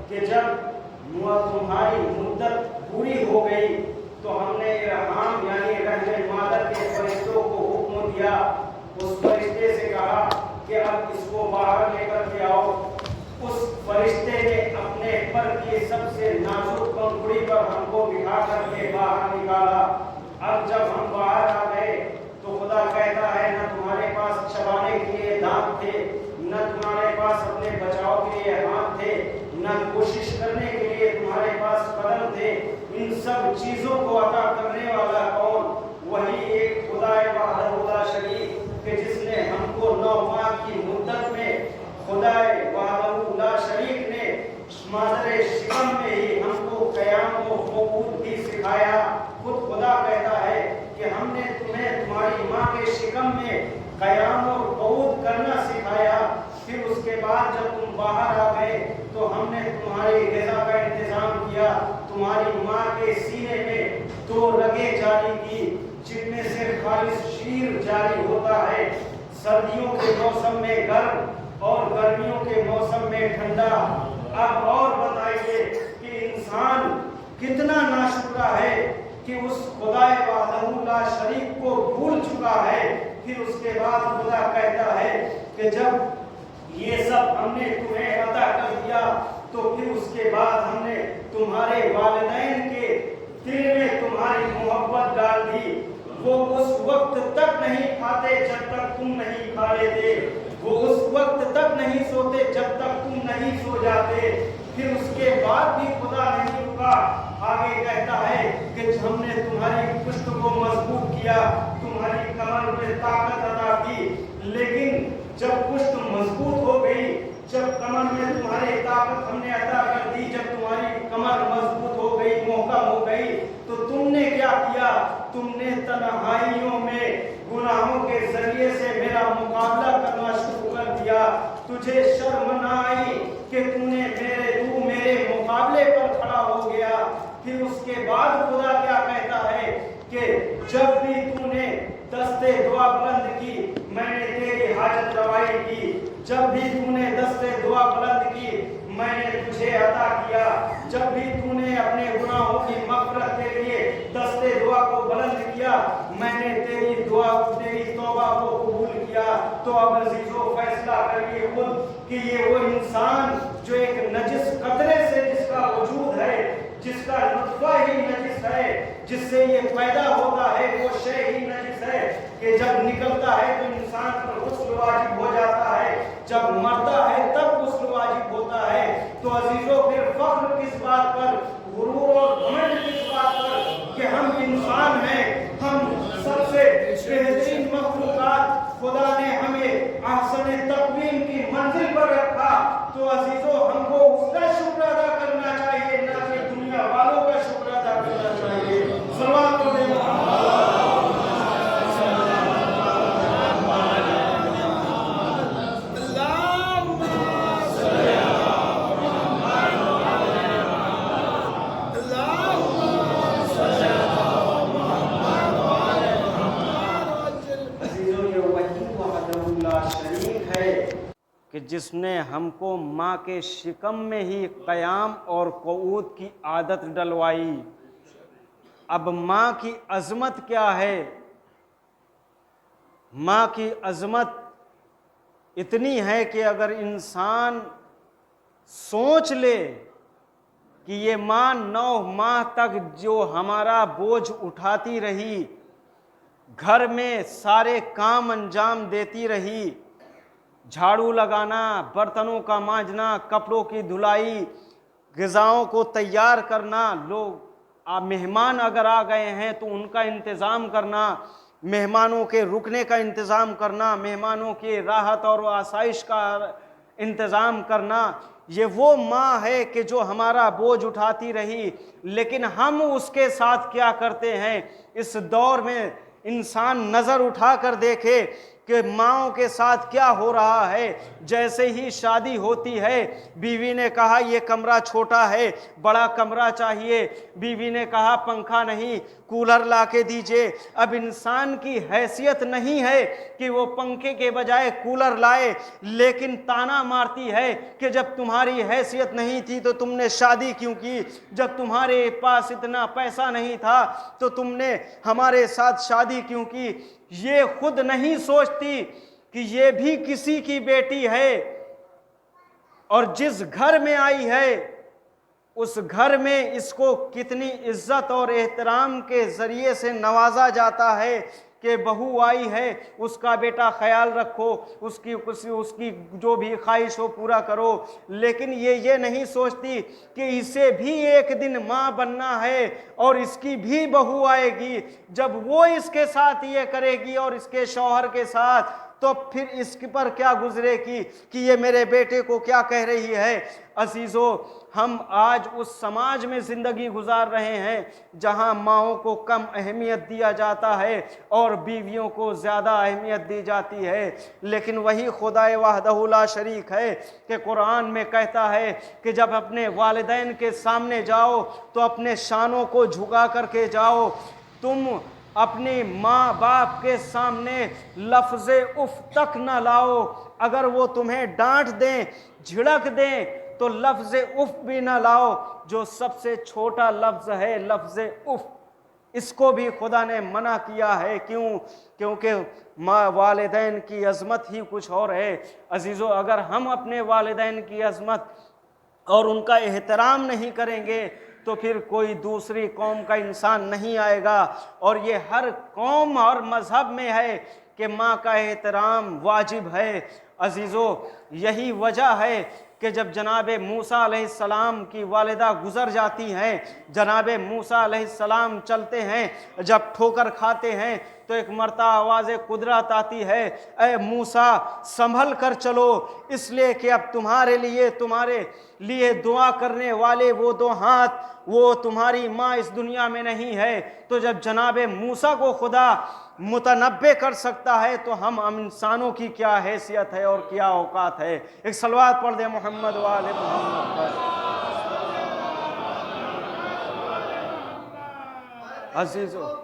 कि जब तुम्हारी मुद्दत पूरी हो गई तो हमने इरहाम यानी रहने मादर के फरिश्तों को हुक्म दिया। उस फरिश्ते से कहा कि अब इसको बाहर लेकर के आओ। उस फरिश्ते ने अपने पर की सबसे नाजुक पंखुड़ी पर हमको बिठा करके बाहर निकाला। अब जब हम बाहर आ गए तो खुदा कहता है, न तुम्हारे पास चबाने के लिए दांत थे, न तुम्हारे पास अपने बचाव के लिए हाथ थे, न कोशिश करने के लिए तुम्हारे पास कदम थे। इन सब चीजों को अता करने वाला कौन? वही एक खुदाए वहदहुल्ला शरीक कि जिसने हमको 9 माह की मुद्दत में खुदाए वहदहुल्ला शरीक ने मादरे शिकम में ही हमको कयाम व क़ुऊद भी सिखाया। खुद खुदा कहता है कि हमने तुम्हें तुम्हारी माँ के शिकम में कयाम और क़ुऊद करना सिखाया। फिर उसके बाद जब तुम बाहर आ गए तो हमने तुम्हारी ग़िज़ा का इंतजाम किया। तुम्हारी माँ के सीने में 2 रगें जारी की जिनमें से खालिस शीर जारी होता है। सर्दियों के मौसम में गर्म और गर्मियों के मौसम में ठंडा। अब और बताइए कि इंसान कितना नाशुक्रा है कि उस खुदाए वहदहुल्ला शरीक को भूल चुका है। फिर उसके बाद खुदा कहता है कि जब ये सब हमने तुम्हें अता कर दिया तो फिर उसके बाद हमने तुम्हारे वालिदैन के दिल में तुम्हारी मोहब्बत डाल दी। वो उस वक्त तक नहीं खाते जब तक तुम नहीं खा लेते, वो उस वक्त तक नहीं सोते जब तक तुम नहीं सो जाते। फिर उसके बाद भी खुदा नहीं रुका, आगे कहता है कि हमने तुम्हारी पुष्ट को मजबूत किया, तुम्हारी कमर में ताकत अता की। लेकिन जब पुष्ट मजबूत हो गई, जब कमर में तुम्हारी ताकत हमने अता कर दी, जब तुम्हारी कमर मजबूत हो गई, मोहकम हो गई, तो तुमने क्या किया? तुमने तन्हाइयों में गुनाहों के जरिए से मेरा मुकाबला करना शुरू कर दिया। तुझे शर्म न आई कि तू मेरे मुकाबले पर खड़ा हो गया। फिर उसके बाद खुदा क्या कहता है कि जब भी तूने दस्ते दुआ बुलंद की, मैंने तेरी हाजत रवाई की। जब भी तूने दस्ते दुआ बुलंद की, मैंने तुझे अता किया। जब भी तूने अपने गुनाहों की मग़फ़िरत के लिए दस्ते दुआ को बुलंद किया, मैंने तेरी दुआ, तेरी तौबा को कबूल किया। तो अब अज़ीज़ों फैसला करिए खुद कि ये वो इंसान जो एक नजिस कतरे से जिसका वजूद है, जिसका नुत्फ़ा ही नजिस है, जिससे ये पैदा होता है, वो शय ही नजिस है कि जब निकलता है तो इंसान पर गुस्ल वाजिब हो जाता है, जब मरता है तब गुस्ल वाजिब होता है। तो अजीजों फिर फख्र किस बात पर, गुरूर और घमंड किस बात पर कि हम इंसान हैं, हम सबसे बेहतरीन मखलूक़ात, खुदा ने हमें अहसन तक़वीम की मंजिल पर रखा। तो अजीजों हमको उसका शुक्र अदा करना चाहिए, ना कि दुनिया वालों का शुक्र अदा करना चाहिए। सलावत हो कि जिसने हमको माँ के शिकम में ही क़याम और क़ुऊद की आदत डलवाई। अब माँ की अज़मत क्या है? माँ की अज़मत इतनी है कि अगर इंसान सोच ले कि ये माँ 9 माह तक जो हमारा बोझ उठाती रही, घर में सारे काम अंजाम देती रही, झाड़ू लगाना, बर्तनों का मांजना, कपड़ों की धुलाई, ग़िज़ाओं को तैयार करना, लोग मेहमान अगर आ गए हैं तो उनका इंतज़ाम करना, मेहमानों के रुकने का इंतज़ाम करना, मेहमानों की राहत और आसाइश का इंतज़ाम करना, ये वो माँ है कि जो हमारा बोझ उठाती रही। लेकिन हम उसके साथ क्या करते हैं? इस दौर में इंसान नज़र उठा कर देखे कि माँओं के साथ क्या हो रहा है। जैसे ही शादी होती है, बीवी ने कहा ये कमरा छोटा है, बड़ा कमरा चाहिए। बीवी ने कहा पंखा नहीं, कूलर ला के दीजिए। अब इंसान की हैसियत नहीं है कि वो पंखे के बजाय कूलर लाए, लेकिन ताना मारती है कि जब तुम्हारी हैसियत नहीं थी तो तुमने शादी क्यों की, जब तुम्हारे पास इतना पैसा नहीं था तो तुमने हमारे साथ शादी क्यों की। ये खुद नहीं सोचती कि ये भी किसी की बेटी है और जिस घर में आई है उस घर में इसको कितनी इज्जत और एहतराम के जरिए से नवाजा जाता है कि बहू आई है, उसका बेटा ख्याल रखो, उसकी जो भी ख्वाहिश हो पूरा करो। लेकिन ये नहीं सोचती कि इसे भी एक दिन माँ बनना है और इसकी भी बहू आएगी। जब वो इसके साथ ये करेगी और इसके शौहर के साथ, तो फिर इसके पर क्या गुजरेगी कि ये मेरे बेटे को क्या कह रही है। अजीजों, हम आज उस समाज में ज़िंदगी गुजार रहे हैं जहां माओं को कम अहमियत दिया जाता है और बीवियों को ज़्यादा अहमियत दी जाती है। लेकिन वही खुदाए वहदहू ला शरीक है कि कुरान में कहता है कि जब अपने वालिदैन के सामने जाओ तो अपने शानों को झुका करके जाओ। तुम अपनी माँ बाप के सामने लफ्ज़े उफ तक न लाओ। अगर वो तुम्हें डांट दें, झिड़क दें, तो लफ्ज़े उफ भी न लाओ। जो सबसे छोटा लफ्ज़ है लफ्ज़े उफ, इसको भी खुदा ने मना किया है। क्यों? क्योंकि माँ वालिदैन की अज़मत ही कुछ और है। अजीज़ों, अगर हम अपने वालिदैन की अज़मत और उनका एहतराम नहीं करेंगे तो फिर कोई दूसरी कौम का इंसान नहीं आएगा। और ये हर कौम और मज़हब में है कि माँ का एहतराम वाजिब है। अजीज़ों, यही वजह है कि जब जनाब मूसा अलैहिस्सलाम की वालिदा गुज़र जाती हैं, जनाब मूसा अलैहिस्सलाम चलते हैं, जब ठोकर खाते हैं तो एक मरता आवाज़ कुदरत आती है, ए मूसा संभल कर चलो, इसलिए कि अब तुम्हारे लिए दुआ करने वाले वो दो हाथ, वो तुम्हारी माँ इस दुनिया में नहीं है। तो जब जनाब मूसा को खुदा मुतनब्बे कर सकता है तो हम इंसानों की क्या हैसियत है और क्या औकात है। एक सलवात पढ़ दे मोहम्मद वाले मोहम्मद पर। अजीजों,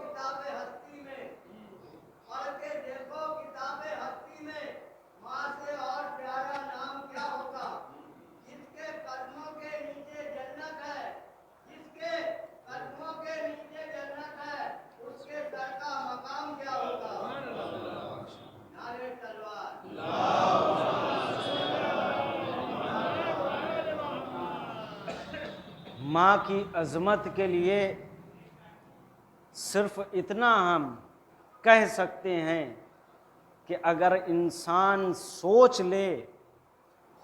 माँ की अज़मत के लिए सिर्फ इतना हम कह सकते हैं कि अगर इंसान सोच ले,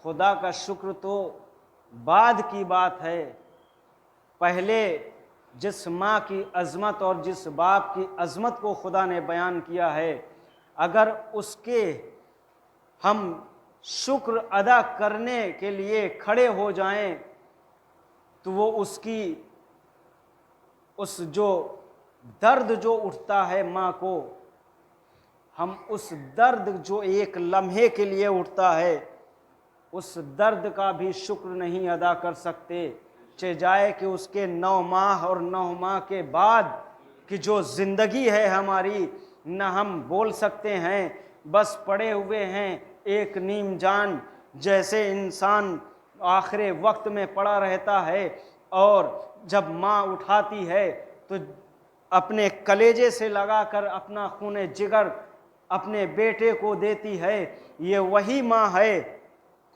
खुदा का शुक्र तो बाद की बात है। पहले जिस माँ की अज़मत और जिस बाप की अज़मत को खुदा ने बयान किया है, अगर उसके हम शुक्र अदा करने के लिए खड़े हो जाएं तो वो उसकी उस जो दर्द जो उठता है माँ को, हम उस दर्द जो एक लम्हे के लिए उठता है, उस दर्द का भी शुक्र नहीं अदा कर सकते। चे जाए कि उसके 9 माह और 9 माह के बाद की जो ज़िंदगी है हमारी, न हम बोल सकते हैं, बस पड़े हुए हैं एक नीम जान, जैसे इंसान आखिरी वक्त में पड़ा रहता है और जब माँ उठाती है तो अपने कलेजे से लगाकर अपना खूने जिगर अपने बेटे को देती है। ये वही माँ है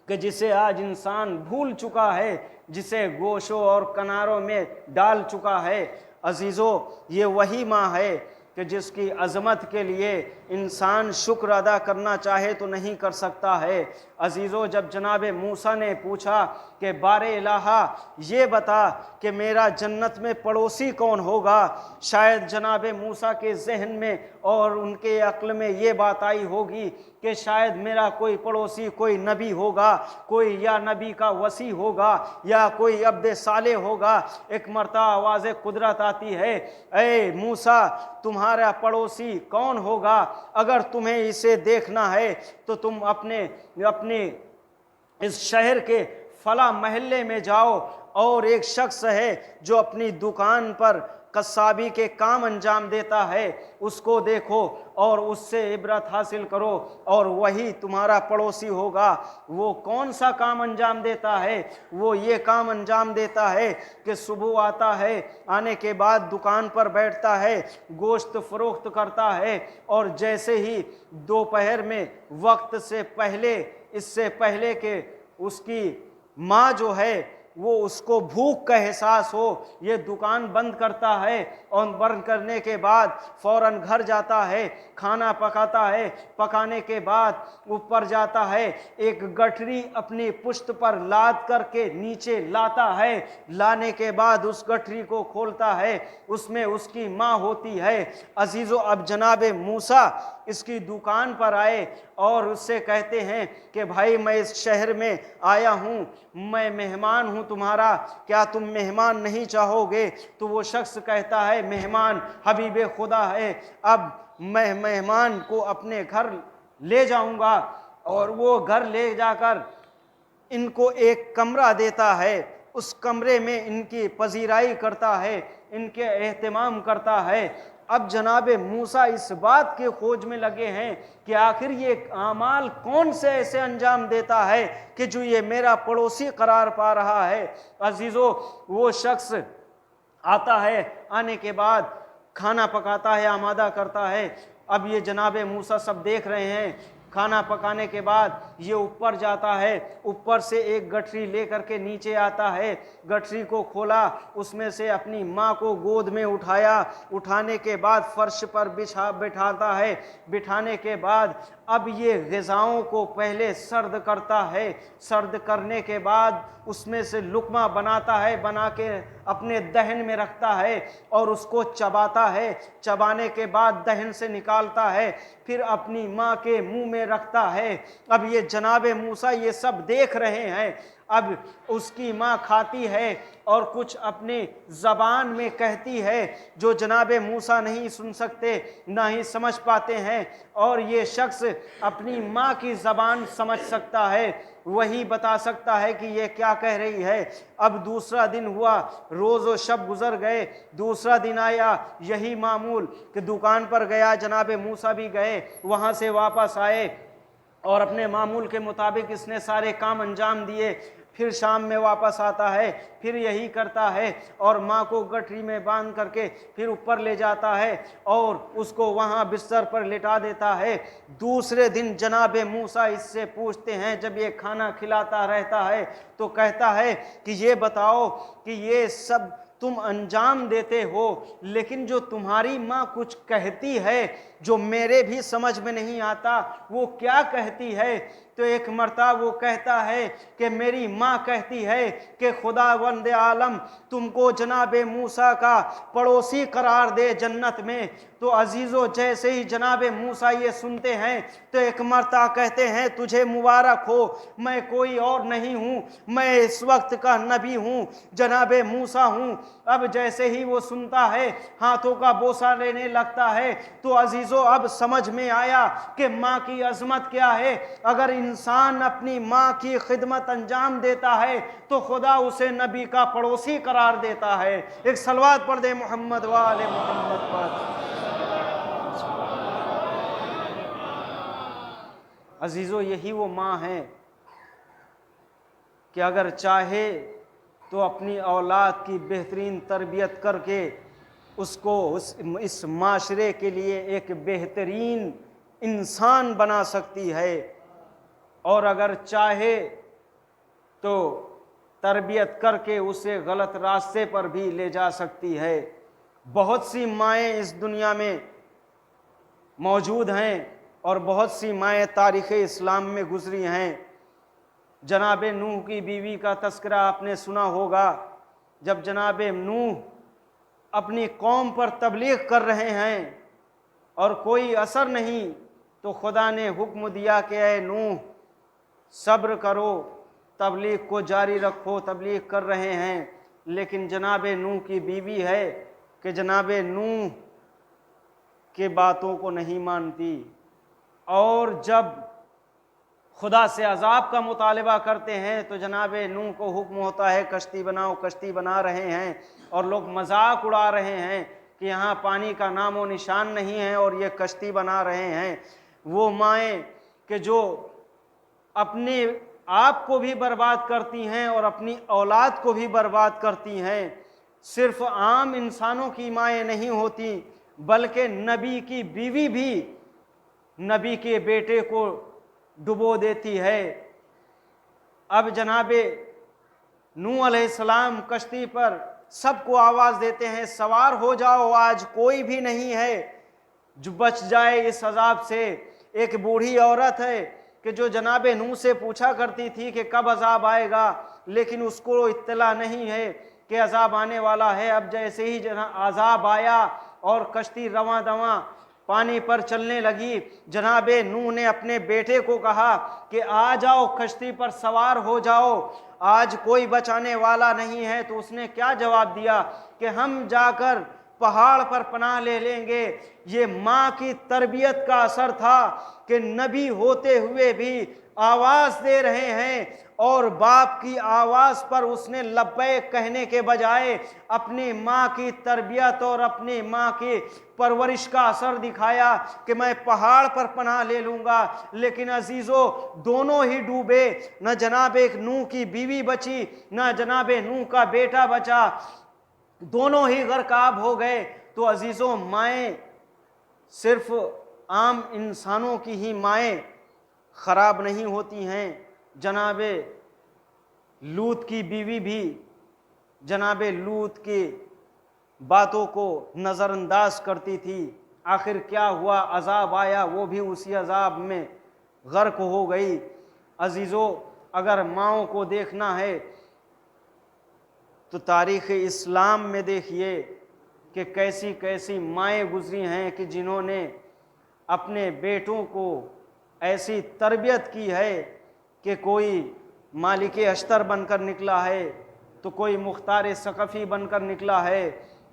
कि जिसे आज इंसान भूल चुका है, जिसे गोशों और किनारों में डाल चुका है। अजीज़ों, ये वही माँ है कि जिसकी अज़मत के लिए इंसान शुक्र अदा करना चाहे तो नहीं कर सकता है। अजीज़ों, जब जनाब मूसा ने पूछा कि बारे इलाहा ये बता कि मेरा जन्नत में पड़ोसी कौन होगा, शायद जनाब मूसा के जहन में और उनके अक्ल में ये बात आई होगी कि शायद मेरा कोई पड़ोसी कोई नबी होगा, कोई या नबी का वसी होगा या कोई अब्द साले होगा। एक मरतबा आवाज़ कुदरत आती है, ए मूसा तुम्हारा तुम्हारा पड़ोसी कौन होगा। अगर तुम्हें इसे देखना है तो तुम अपने अपने इस शहर के फला महल्ले में जाओ, और एक शख्स है जो अपनी दुकान पर कसाबी के काम अंजाम देता है, उसको देखो और उससे इबरत हासिल करो, और वही तुम्हारा पड़ोसी होगा। वो कौन सा काम अंजाम देता है? वो ये काम अंजाम देता है कि सुबह आता है, आने के बाद दुकान पर बैठता है, गोश्त फरोख्त करता है, और जैसे ही दोपहर में वक्त से पहले, इससे पहले कि उसकी माँ जो है वो उसको भूख का एहसास हो, ये दुकान बंद करता है, और बंद करने के बाद फौरन घर जाता है, खाना पकाता है, पकाने के बाद ऊपर जाता है, एक गठरी अपनी पुश्त पर लाद करके नीचे लाता है, लाने के बाद उस गठरी को खोलता है, उसमें उसकी माँ होती है। अजीज़ो, अब जनाब मूसा इसकी दुकान पर आए और उससे कहते हैं कि भाई मैं इस शहर में आया हूँ, मैं मेहमान हूँ तुम्हारा, क्या तुम मेहमान नहीं चाहोगे? तो वो शख्स कहता है मेहमान हबीब खुदा है, अब मैं मेहमान को अपने घर ले जाऊंगा। और वो घर ले जाकर इनको एक कमरा देता है, उस कमरे में इनकी पजीराई करता है, इनके एहतमाम करता है। अब जनाब मूसा इस बात के खोज में लगे हैं कि आखिर ये आमाल कौन से ऐसे अंजाम देता है कि जो ये मेरा पड़ोसी करार पा रहा है। अजीज़ो, वो शख्स आता है, आने के बाद खाना पकाता है, आमादा करता है। अब ये जनाब मूसा सब देख रहे हैं। खाना पकाने के बाद ये ऊपर जाता है, ऊपर से एक गठरी लेकर के नीचे आता है, गठरी को खोला, उसमें से अपनी माँ को गोद में उठाया, उठाने के बाद फर्श पर बिठाता है, बिठाने के बाद अब ये ग़िज़ाओं को पहले सर्द करता है, सर्द करने के बाद उसमें से लुक़मा बनाता है, बना के अपने दहन में रखता है और उसको चबाता है, चबाने के बाद दहन से निकालता है, फिर अपनी माँ के मुंह में रखता है। अब ये जनाब मूसा ये सब देख रहे हैं। अब उसकी माँ खाती है और कुछ अपनी ज़बान में कहती है जो जनाब मूसा नहीं सुन सकते, ना ही समझ पाते हैं, और ये शख्स अपनी माँ की ज़बान समझ सकता है, वही बता सकता है कि ये क्या कह रही है। अब दूसरा दिन हुआ, रोज़ व शब गुज़र गए, दूसरा दिन आया, यही मामूल कि दुकान पर गया, जनाब मूसा भी गए, वहाँ से वापस आए और अपने मामूल के मुताबिक इसने सारे काम अंजाम दिए। फिर शाम में वापस आता है, फिर यही करता है और माँ को गठरी में बांध करके फिर ऊपर ले जाता है और उसको वहाँ बिस्तर पर लिटा देता है। दूसरे दिन जनाब मूसा इससे पूछते हैं, जब ये खाना खिलाता रहता है तो कहता है कि ये बताओ कि ये सब तुम अंजाम देते हो, लेकिन जो तुम्हारी माँ कुछ कहती है जो मेरे भी समझ में नहीं आता, वो क्या कहती है? तो एक मर्तबा वो कहता है कि मेरी माँ कहती है कि खुदावंद आलम तुमको जनाब मूसा का पड़ोसी करार दे जन्नत में। तो अजीज़ो, जैसे ही जनाब मूसा ये सुनते हैं तो एक मर्तबा कहते हैं तुझे मुबारक हो, मैं कोई और नहीं हूँ, मैं इस वक्त का नबी हूँ, जनाब मूसा हूँ। अब जैसे ही वो सुनता है हाथों का बोसा लेने लगता है। तो अजीज़ो, अब समझ में आया कि माँ की अजमत क्या है। अगर इंसान अपनी माँ की खिदमत अंजाम देता है तो खुदा उसे नबी का पड़ोसी करार देता है। एक सलवात पढ़ दे मोहम्मद वाले मोहम्मद पर। अजीज़ो, यही वो माँ है कि अगर चाहे तो अपनी औलाद की बेहतरीन तरबियत करके उसको इस माशरे के लिए एक बेहतरीन इंसान बना सकती है, और अगर चाहे तो तरबियत करके उसे गलत रास्ते पर भी ले जा सकती है। बहुत सी माएँ इस दुनिया में मौजूद हैं और बहुत सी माएँ तारीख़ इस्लाम में गुज़री हैं। जनाब नूह की बीवी का तस्करा आपने सुना होगा। जब जनाब नूह अपनी कौम पर तबलीग कर रहे हैं और कोई असर नहीं, तो खुदा ने हुक्म दिया कि ऐ नूह सब्र करो, तबलीग को जारी रखो, तबलीग कर रहे हैं। लेकिन जनाब नूह की बीवी है कि जनाब नूह के बातों को नहीं मानती। और जब खुदा से अजाब का मुतालबा करते हैं तो जनाब नूह को हुक्म होता है कश्ती बनाओ, कश्ती बना रहे हैं और लोग मजाक उड़ा रहे हैं कि यहाँ पानी का नामो निशान नहीं है और ये कश्ती बना रहे हैं। वो माएँ कि जो अपने आप को भी बर्बाद करती हैं और अपनी औलाद को भी बर्बाद करती हैं, सिर्फ आम इंसानों की माएँ नहीं होती बल्कि नबी की बीवी भी नबी के बेटे को डुबो देती है। अब जनाबे नूह अलैहिस्सलाम कश्ती पर सबको आवाज़ देते हैं सवार हो जाओ, आज कोई भी नहीं है जो बच जाए इस अजाब से। एक बूढ़ी औरत है कि जो जनाबे नूह से पूछा करती थी कि कब अजाब आएगा, लेकिन उसको इत्तला नहीं है कि अजाब आने वाला है। अब जैसे ही अजाब आया और कश्ती रवां दवां पानी पर चलने लगी, जनाबे नूह ने अपने बेटे को कहा कि आ जाओ कश्ती पर सवार हो जाओ, आज कोई बचाने वाला नहीं है। तो उसने क्या जवाब दिया कि हम जाकर पहाड़ पर पनाह ले लेंगे। ये माँ की तरबियत का असर था कि नबी होते हुए भी आवाज़ दे रहे हैं और बाप की आवाज़ पर उसने लब्बैक कहने के बजाय अपनी माँ की तरबियत और अपनी माँ की परवरिश का असर दिखाया कि मैं पहाड़ पर पनाह ले लूँगा। लेकिन अजीज़ों, दोनों ही डूबे, न जनाब नूह की बीवी बची न जनाब नूह का बेटा बचा, दोनों ही गर्काब हो गए। तो अजीज़ों, माएँ सिर्फ आम इंसानों की ही माएँ ख़राब नहीं होती हैं, जनाबे लूत की बीवी भी जनाबे लूत की बातों को नज़रअंदाज करती थी। आखिर क्या हुआ, अजाब आया, वो भी उसी अजाब में गर्क हो गई। अजीज़ों, अगर माओं को देखना है तो तारीख़ इस्लाम में देखिए कि कैसी कैसी माएँ गुजरी हैं कि जिन्होंने अपने बेटों को ऐसी तरबियत की है कि कोई मालिक अश्तर बनकर निकला है, तो कोई मुख्तार सकफ़ी बनकर निकला है,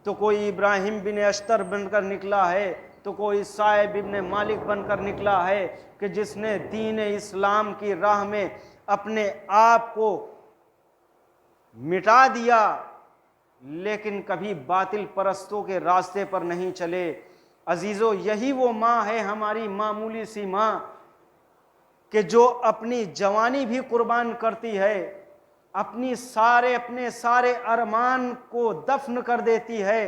तो कोई इब्राहिम बिन अश्तर बनकर निकला है, तो कोई साइब इब्न मालिक बनकर निकला है कि जिसने दीन इस्लाम की राह में अपने आप को मिटा दिया, लेकिन कभी बातिल परस्तों के रास्ते पर नहीं चले। अजीज़ों, यही वो माँ है, हमारी मामूली सी माँ कि जो अपनी जवानी भी कुर्बान करती है, अपने सारे अरमान को दफन कर देती है,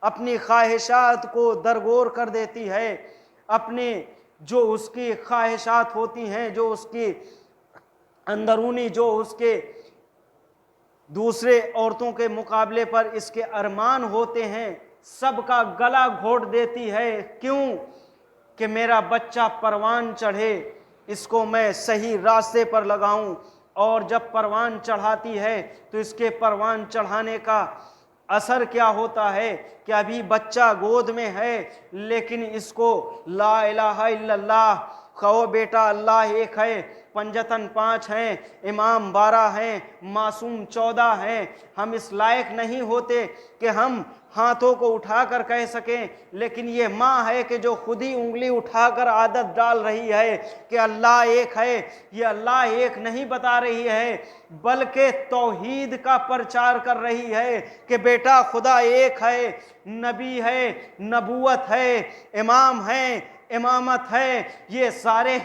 अपनी ख्वाहिशात को दरगोर कर देती है, अपने जो उसकी ख्वाहिशात होती हैं, जो उसकी अंदरूनी, जो उसके दूसरे औरतों के मुकाबले पर इसके अरमान होते हैं, सबका गला घोट देती है। क्यों? कि मेरा बच्चा परवान चढ़े, इसको मैं सही रास्ते पर लगाऊं। और जब परवान चढ़ाती है तो इसके परवान चढ़ाने का असर क्या होता है कि अभी बच्चा गोद में है, लेकिन इसको ला इलाहा इल्लल्लाह कहो बेटा, अल्लाह एक है, पंजतन 5 हैं, इमाम 12 हैं, मासूम 14 हैं। हम इस लायक नहीं होते कि हम हाथों को उठाकर कह सकें, लेकिन ये माँ है कि जो खुद ही उंगली उठाकर आदत डाल रही है कि अल्लाह एक है। ये अल्लाह एक नहीं बता रही है, बल्कि तौहीद का प्रचार कर रही है कि बेटा खुदा एक है, नबी है, नबूवत है, इमाम है, इमामत है, ये सारे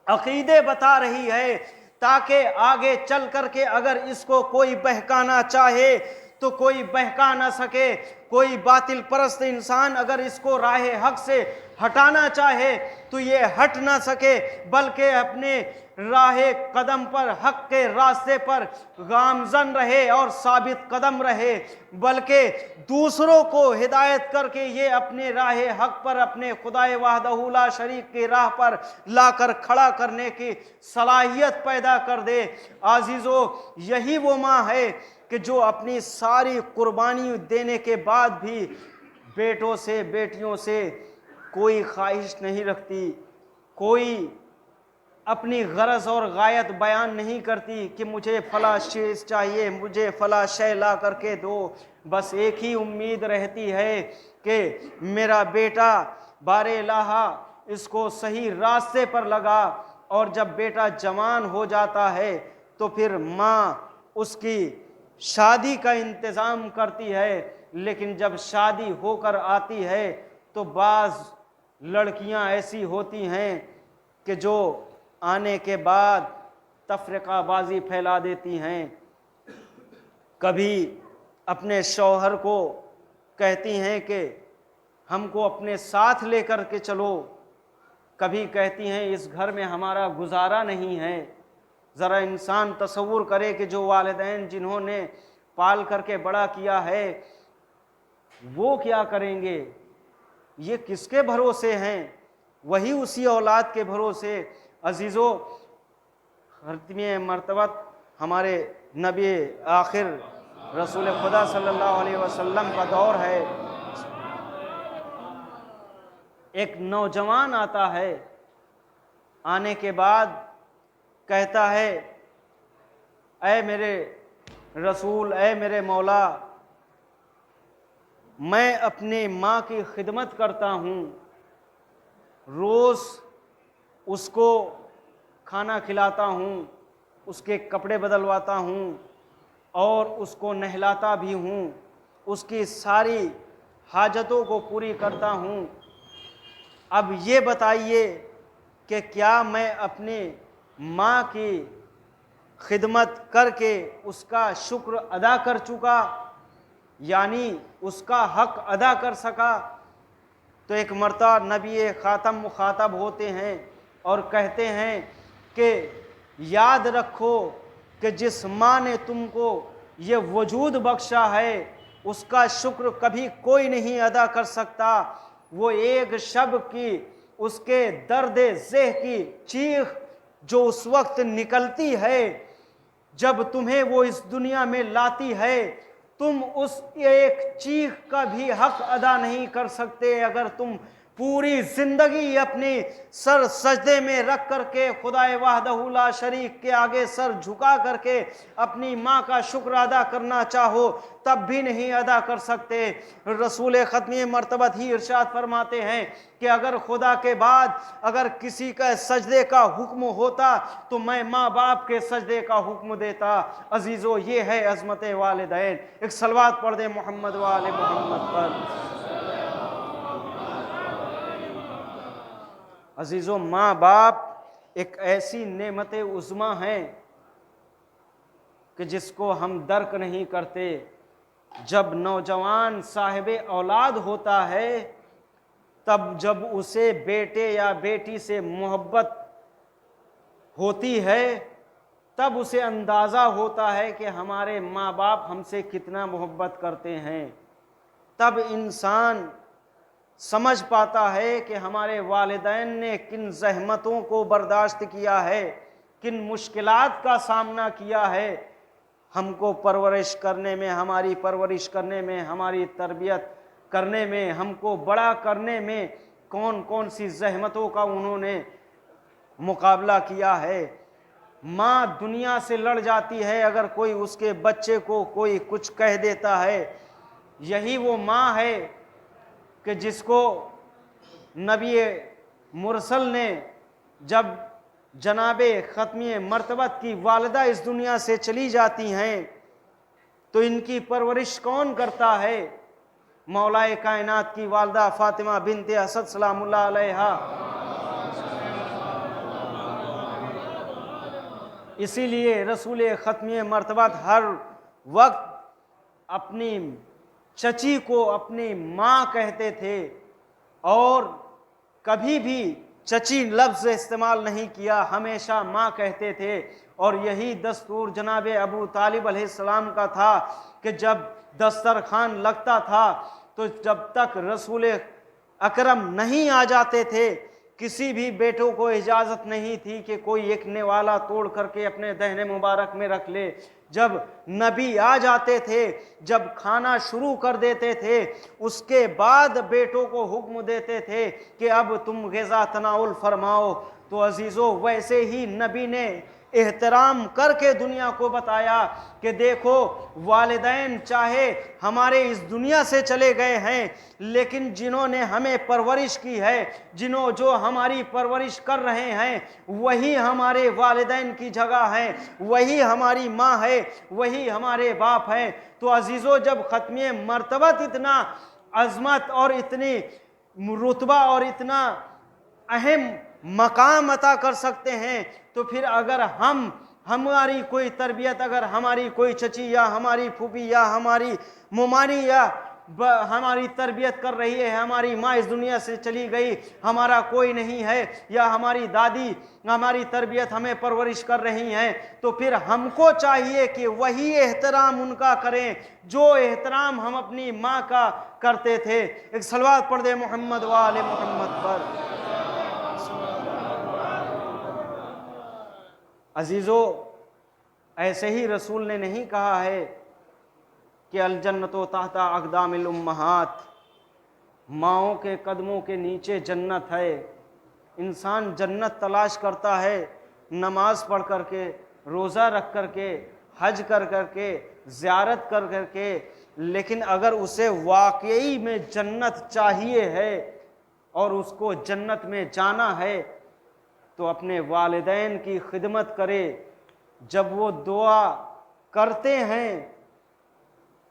अकीदे बता रही है, ताकि आगे चल करके अगर इसको कोई बहकाना चाहे तो कोई बहका ना सके। कोई बातिल परस्त इंसान अगर इसको राह हक से हटाना चाहे तो ये हट ना सके, बल्कि अपने राह कदम पर, हक के रास्ते पर गामजन रहे और साबित कदम रहे, बल्कि दूसरों को हिदायत करके ये अपने राह हक पर, अपने खुदाए वहदहू ला शरीक की राह पर लाकर खड़ा करने की सलाहियत पैदा कर दे। आजीज़ों, यही वो माँ है कि जो अपनी सारी कुर्बानी देने के बाद भी बेटों से, बेटियों से कोई ख्वाहिश नहीं रखती, कोई अपनी गरज और गायत बयान नहीं करती कि मुझे फला चीज़ चाहिए, मुझे फला शय ला करके दो। बस एक ही उम्मीद रहती है कि मेरा बेटा बारे लाहा इसको सही रास्ते पर लगा। और जब बेटा जवान हो जाता है तो फिर माँ उसकी शादी का इंतज़ाम करती है। लेकिन जब शादी होकर आती है तो बाज़ लड़कियां ऐसी होती हैं कि जो आने के बाद तफरीकाबाजी फैला देती हैं। कभी अपने शौहर को कहती हैं कि हमको अपने साथ लेकर के चलो, कभी कहती हैं इस घर में हमारा गुजारा नहीं है। ज़रा इंसान तसव्वुर करे कि जो वालिदैन जिन्होंने पाल करके बड़ा किया है वो क्या करेंगे, ये किसके भरोसे हैं, वही उसी औलाद के भरोसे। अजीज़ों, खत्मी मरतबत हमारे नबी आखिर रसूल खुदा सल्लल्लाहु अलैहि वसल्लम का दौर है। एक नौजवान आता है, आने के बाद कहता है ऐ मेरे रसूल, ऐ मेरे मौला, मैं अपने माँ की खिदमत करता हूँ, रोज़ उसको खाना खिलाता हूँ, उसके कपड़े बदलवाता हूँ और उसको नहलाता भी हूँ, उसकी सारी हाजतों को पूरी करता हूँ। अब ये बताइए कि क्या मैं अपने माँ की खिदमत करके उसका शुक्र अदा कर चुका, यानी उसका हक अदा कर सका? तो एक मर्तबा नबी ख़ातम मुखातब होते हैं और कहते हैं कि याद रखो कि जिस माँ ने तुमको ये वजूद बख्शा है उसका शुक्र कभी कोई नहीं अदा कर सकता। वो एक शब की उसके दर्द ज़ेह की चीख जो उस वक्त निकलती है जब तुम्हें वो इस दुनिया में लाती है, तुम उस एक चीख का भी हक अदा नहीं कर सकते। अगर तुम पूरी जिंदगी अपनी सर सजदे में रख करके खुदाए वाहदहू ला शरीक के आगे सर झुका करके अपनी माँ का शुक्र अदा करना चाहो तब भी नहीं अदा कर सकते। रसूल ख़त्मी मर्तबत ही इरशाद फरमाते हैं कि अगर खुदा के बाद अगर किसी का सजदे का हुक्म होता तो मैं माँ बाप के सजदे का हुक्म देता। अजीज़ों, ये है अज़मत वालिदैन। एक सलवात पढ़ दे मोहम्मद वाले मोहम्मद पर। अजीज़ों, माँ बाप एक ऐसी नेमत उज़्मा है कि जिसको हम दर्क नहीं करते। जब नौजवान साहिब औलाद होता है तब जब उसे बेटे या बेटी से मोहब्बत होती है तब उसे अंदाज़ा होता है कि हमारे माँ बाप हमसे कितना मोहब्बत करते हैं। तब इंसान समझ पाता है कि हमारे वालिदैन ने किन ज़हमतों को बर्दाश्त किया है, किन मुश्किलात का सामना किया है। हमको परवरिश करने में, हमारी परवरिश करने में, हमारी तरबियत करने में, हमको बड़ा करने में कौन कौन सी ज़हमतों का उन्होंने मुकाबला किया है। माँ दुनिया से लड़ जाती है अगर कोई उसके बच्चे को कोई कुछ कह देता है। यही वो माँ है कि जिसको नबी मुरसल ने जब जनाबे ख़त्मी मर्तबत की वालिदा इस दुनिया से चली जाती हैं तो इनकी परवरिश कौन करता है? मौलाए कायनात की वालिदा फ़ातिमा बिनते असद सलामुल्लाह अलैहा। इसीलिए रसूल ख़त्मी मर्तबत हर वक्त अपनी चची को अपनी माँ कहते थे और कभी भी चची लफ्ज़ इस्तेमाल नहीं किया, हमेशा माँ कहते थे। और यही दस्तूर जनाब अबू तालिब अलैहिस्सलाम का था कि जब दस्तरखान लगता था तो जब तक रसूल अकरम नहीं आ जाते थे किसी भी बेटों को इजाज़त नहीं थी कि कोई एक नेवाला तोड़ करके अपने दहने मुबारक में रख ले। जब नबी आ जाते थे, जब खाना शुरू कर देते थे, उसके बाद बेटों को हुक्म देते थे कि अब तुम ग़िज़ा तनाउल फरमाओ। तो अजीज़ों वैसे ही नबी ने एहतराम करके दुनिया को बताया कि देखो, वालिदैन चाहे हमारे इस दुनिया से चले गए हैं, लेकिन जिन्होंने हमें परवरिश की है, जो हमारी परवरिश कर रहे हैं, वही हमारे वालिदैन की जगह है, वही हमारी माँ है, वही हमारे बाप हैं। तो अजीज़ों, जब ख़त्मे मर्तबत इतना अज़मत और इतनी रुतबा और इतना अहम मकाम अता कर सकते हैं, तो फिर अगर हमारी कोई तरबियत, अगर हमारी कोई चची या हमारी फूफी या हमारी मुमानी या हमारी तरबियत कर रही है, हमारी माँ इस दुनिया से चली गई, हमारा कोई नहीं है, या हमारी दादी हमारी तरबियत हमें परवरिश कर रही हैं, तो फिर हमको चाहिए कि वही एहतराम उनका करें जो एहतराम हम अपनी माँ का करते थे। एक सलवात पढ़ दे मोहम्मद वाले मोहम्मद पर। अजीज़ों, ऐसे ही रसूल ने नहीं कहा है कि अल जन्नतो ताहता अक़दामिल उम्महात, माँओं के कदमों के नीचे जन्नत है। इंसान जन्नत तलाश करता है नमाज पढ़ करके, रोज़ा रख करके, हज कर करके, ज़ियारत कर करके, लेकिन अगर उसे वाकई में जन्नत चाहिए है और उसको जन्नत में जाना है, तो अपने वालिदैन की खिदमत करे। जब वो दुआ करते हैं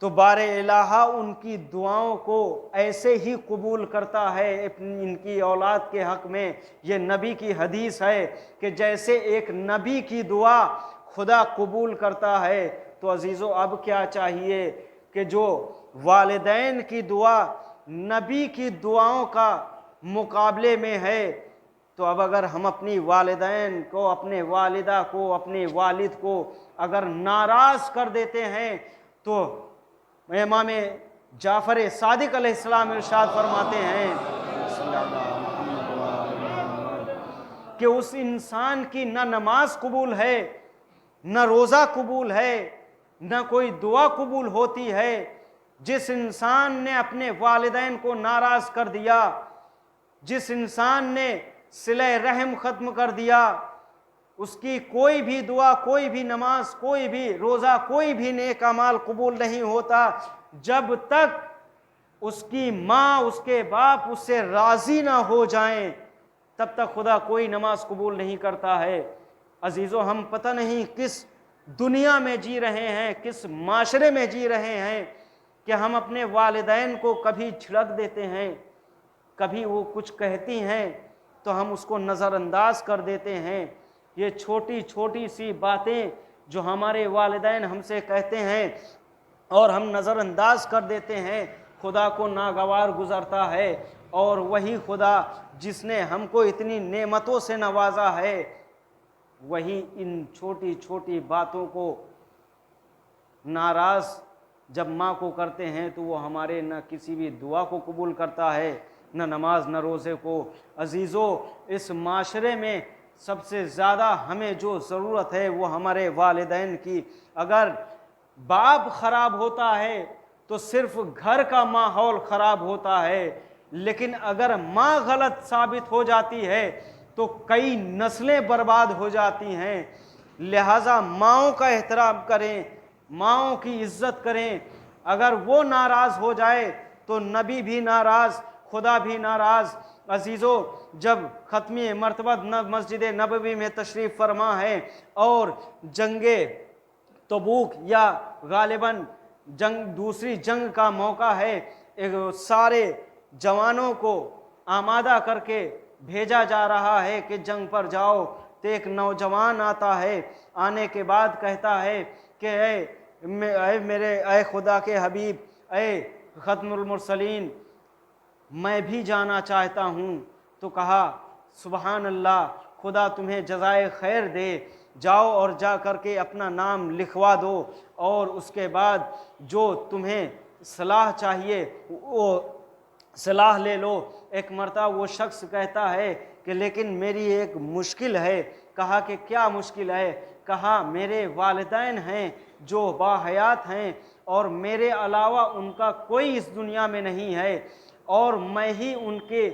तो बारे इलाहा उनकी दुआओं को ऐसे ही कबूल करता है इनकी औलाद के हक़ में। ये नबी की हदीस है कि जैसे एक नबी की दुआ खुदा कबूल करता है, तो अजीज़ों अब क्या चाहिए कि जो वालिदैन की दुआ नबी की दुआओं का मुकाबले में है, तो अब अगर हम अपनी वालिदैन को, अपने वालिदा को, अपने वालिद को अगर नाराज़ कर देते हैं, तो इमाम जाफ़र सादिक अलैहिस्सलाम इरशाद फरमाते हैं कि उस इंसान की न नमाज कबूल है, न रोज़ा कबूल है, न कोई दुआ कबूल होती है। जिस इंसान ने अपने वालिदैन को नाराज़ कर दिया, जिस इंसान ने सिले रहम ख़त्म कर दिया, उसकी कोई भी दुआ, कोई भी नमाज, कोई भी रोज़ा, कोई भी नेक अमाल कबूल नहीं होता जब तक उसकी माँ, उसके बाप उससे राज़ी ना हो जाएं, तब तक खुदा कोई नमाज कबूल नहीं करता है। अजीज़ों, हम पता नहीं किस दुनिया में जी रहे हैं, किस माशरे में जी रहे हैं कि हम अपने वालिदैन को कभी झिड़क देते हैं, कभी वो कुछ कहती हैं तो हम उसको नज़रअंदाज कर देते हैं। ये छोटी छोटी सी बातें जो हमारे वालिदैन हमसे कहते हैं और हम नज़रअंदाज कर देते हैं, खुदा को नागवार गुज़रता है। और वही खुदा जिसने हमको इतनी नेमतों से नवाजा है, वही इन छोटी छोटी बातों को नाराज़ जब माँ को करते हैं, तो वो हमारे न किसी भी दुआ को कबूल करता है, न नमाज, न रोज़े को। अजीज़ों, इस माशरे में सबसे ज़्यादा हमें जो ज़रूरत है वो हमारे वालिदैन की। अगर बाप ख़राब होता है तो सिर्फ़ घर का माहौल ख़राब होता है, लेकिन अगर माँ गलत साबित हो जाती है तो कई नस्लें बर्बाद हो जाती हैं। लिहाजा माँओं का एहतराम करें, माँओं की इज़्ज़त करें। अगर वो नाराज़ हो जाए तो नबी भी नाराज़, खुदा भी नाराज़। अजीज़ों, जब ख़त्मी मरतबत मस्जिद नबवी में तशरीफ़ फरमा है और जंगे तबूक या गालिबन दूसरी जंग का मौका है, एक सारे जवानों को आमादा करके भेजा जा रहा है कि जंग पर जाओ, तो एक नौजवान आता है। आने के बाद कहता है कि ऐ खुदा के हबीब, ऐ ख़त्मुल मुरसलीन, मैं भी जाना चाहता हूँ। तो कहा, सुबहान अल्लाह, खुदा तुम्हें जज़ाए खैर दे, जाओ और जा कर के अपना नाम लिखवा दो, और उसके बाद जो तुम्हें सलाह चाहिए वो सलाह ले लो। एक मरतबा वो शख्स कहता है कि लेकिन मेरी एक मुश्किल है। कहा कि क्या मुश्किल है? कहा, मेरे वालिदैन हैं जो बाहयात हैं और मेरे अलावा उनका कोई इस दुनिया में नहीं है, और मैं ही उनके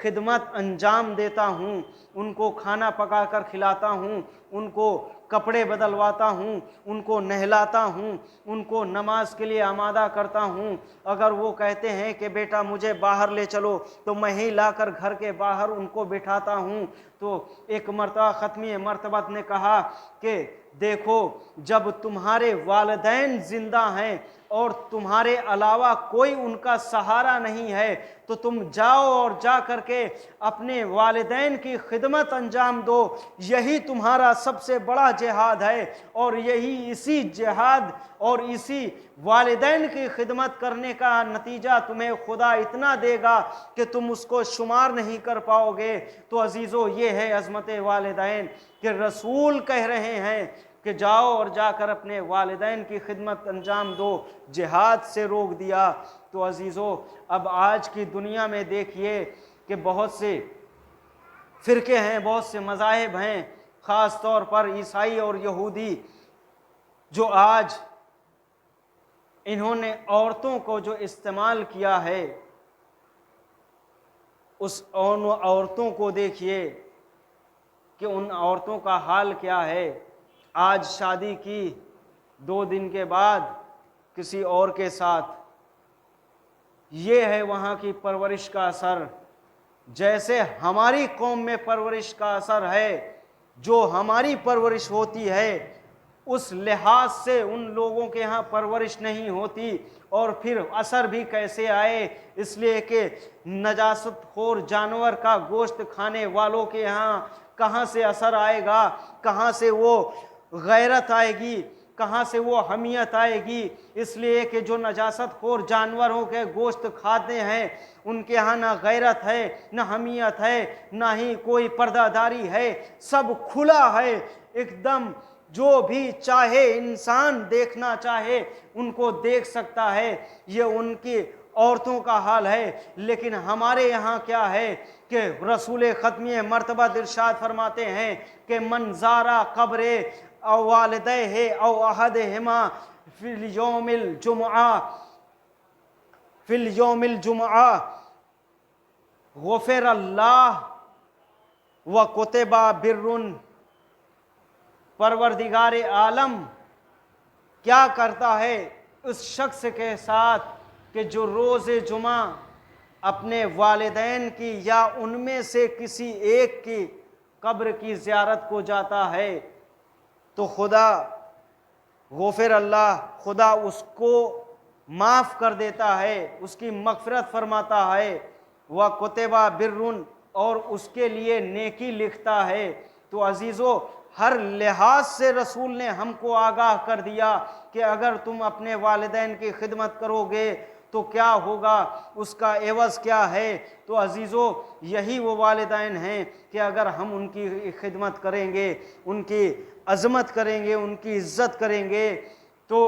खिदमत अंजाम देता हूँ, उनको खाना पका कर खिलाता हूँ, उनको कपड़े बदलवाता हूँ, उनको नहलाता हूँ, उनको नमाज के लिए आमादा करता हूँ। अगर वो कहते हैं कि बेटा मुझे बाहर ले चलो, तो मैं ही लाकर घर के बाहर उनको बिठाता हूँ। तो एक मरतबा ख़त्मी मरतबत ने कहा कि देखो, जब तुम्हारे वालिदैन ज़िंदा हैं और तुम्हारे अलावा कोई उनका सहारा नहीं है, तो तुम जाओ और जा करके अपने वालिदैन की खिदमत अंजाम दो। यही तुम्हारा सबसे बड़ा जिहाद है, और यही इसी जिहाद और इसी वालिदैन की खिदमत करने का नतीजा तुम्हें खुदा इतना देगा कि तुम उसको शुमार नहीं कर पाओगे। तो अजीज़ों, ये है अज़मत वालिदैन कि रसूल कह रहे हैं कि जाओ और जाकर अपने वालिदैन की खिदमत अंजाम दो, जिहाद से रोक दिया। तो अजीज़ों, अब आज की दुनिया में देखिए कि बहुत से फ़िरके हैं, बहुत से मज़ाहिब हैं, ख़ास तौर पर ईसाई और यहूदी, जो आज इन्होंने औरतों को जो इस्तेमाल किया है, उस औरतों को देखिए कि उन औरतों का हाल क्या है। आज शादी की 2 दिन के बाद किसी और के साथ, ये है वहाँ की परवरिश का असर। जैसे हमारी कौम में परवरिश का असर है, जो हमारी परवरिश होती है, उस लिहाज से उन लोगों के यहाँ परवरिश नहीं होती। और फिर असर भी कैसे आए, इसलिए कि नजासत खोर जानवर का गोश्त खाने वालों के यहाँ कहाँ से असर आएगा, कहाँ से वो गैरत आएगी, कहाँ से वो हमियत आएगी। इसलिए कि जो नजासत खोर जानवरों के गोश्त खाते हैं, उनके यहाँ ना गैरत है, ना हमियत है, ना ही कोई पर्दादारी है, सब खुला है एकदम। जो भी चाहे इंसान देखना चाहे उनको देख सकता है। ये उनकी औरतों का हाल है। लेकिन हमारे यहाँ क्या है कि रसूल ख़त्मी मर्तबा इरशाद फरमाते हैं कि मंजारा कब्रे औ वालिदैहि औ अहदिहिमा फिल यौमिल जुमआ गुफ़िर अल्लाह व कुतिबा बिर्रुन। परवरदिगार आलम क्या करता है उस शख्स के साथ कि जो रोज़ जुमा अपने वालिदैन की या उनमें से किसी एक की कब्र की ज़ियारत को जाता है, तो खुदा गुफ़िर अल्लाह, खुदा उसको माफ़ कर देता है, उसकी मग़फ़िरत फरमाता है। वह कुतिबा बिर्रुन, और उसके लिए नेकी लिखता है। तो अजीज़ों, हर लिहाज से रसूल ने हमको आगाह कर दिया कि अगर तुम अपने वालिदैन की खिदमत करोगे तो क्या होगा, उसका एवज़ क्या है। तो अजीज़ों, यही वो वालिदैन हैं कि अगर हम उनकी खिदमत करेंगे, उनकी अज़मत करेंगे, उनकी इज़्ज़त करेंगे, तो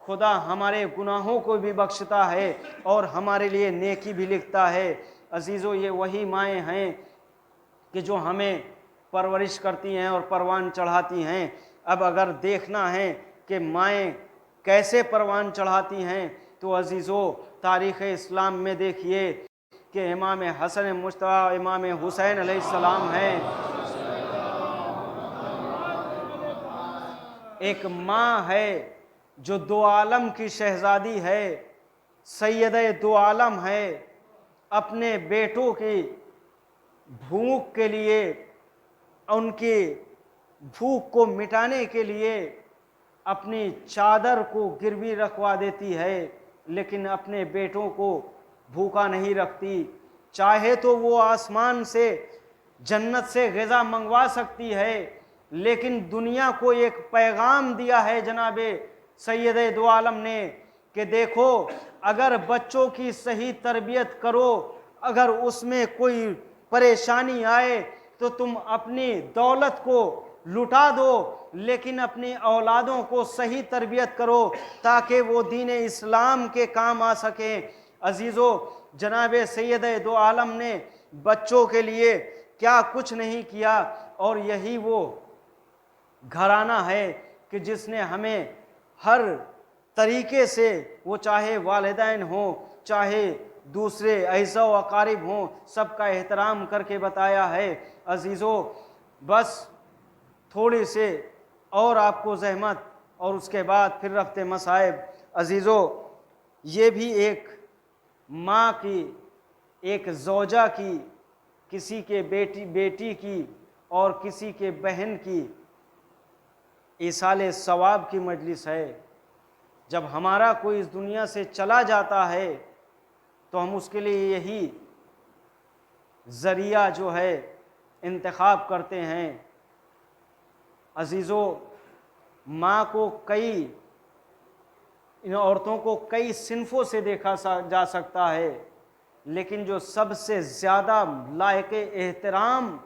खुदा हमारे गुनाहों को भी बख्शता है और हमारे लिए नेकी भी लिखता है। अजीज़ों, ये वही माएँ हैं कि जो हमें परवरिश करती हैं और परवान चढ़ाती हैं। अब अगर देखना है कि माएँ कैसे परवान चढ़ाती हैं, तो अजीज़ों, तारीख़ इस्लाम में देखिए कि इमाम हसन मुज्तबा, इमाम हुसैन अलैहिस्सलाम हैं। एक माँ है जो दो आलम की शहज़ादी है, सैयदे दो आलम है, अपने बेटों की भूख के लिए, उनकी भूख को मिटाने के लिए अपनी चादर को गिरवी रखवा देती है, लेकिन अपने बेटों को भूखा नहीं रखती। चाहे तो वो आसमान से, जन्नत से ग़िज़ा मंगवा सकती है, लेकिन दुनिया को एक पैगाम दिया है जनाबे सैयदे दो आलम ने कि देखो, अगर बच्चों की सही तरबियत करो, अगर उसमें कोई परेशानी आए तो तुम अपनी दौलत को लुटा दो, लेकिन अपनी औलादों को सही तरबियत करो ताकि वो दीन इस्लाम के काम आ सकें। अजीज़ों, जनाब सैयद दो आलम ने बच्चों के लिए क्या कुछ नहीं किया, और यही वो घराना है कि जिसने हमें हर तरीके से, वो चाहे वालिदैन हो, चाहे दूसरे अज़ा व अकारिब हों, सबका एहतराम करके बताया है। अजीज़ों, बस थोड़ी से और आपको ज़हमत और उसके बाद फिर रफ्ते मसाइब। अजीज़ों, ये भी एक माँ की, एक ज़ौजा की, किसी के बेटी की और किसी के बहन की ईसाले सवाब की मजलिस है। जब हमारा कोई इस दुनिया से चला जाता है तो हम उसके लिए यही ज़रिया जो है इंतखाब करते हैं। अजीज़ों, माँ को इन औरतों को कई सिन्फ़ों से देखा जा सकता है, लेकिन जो सबसे ज़्यादा लायक एहतराम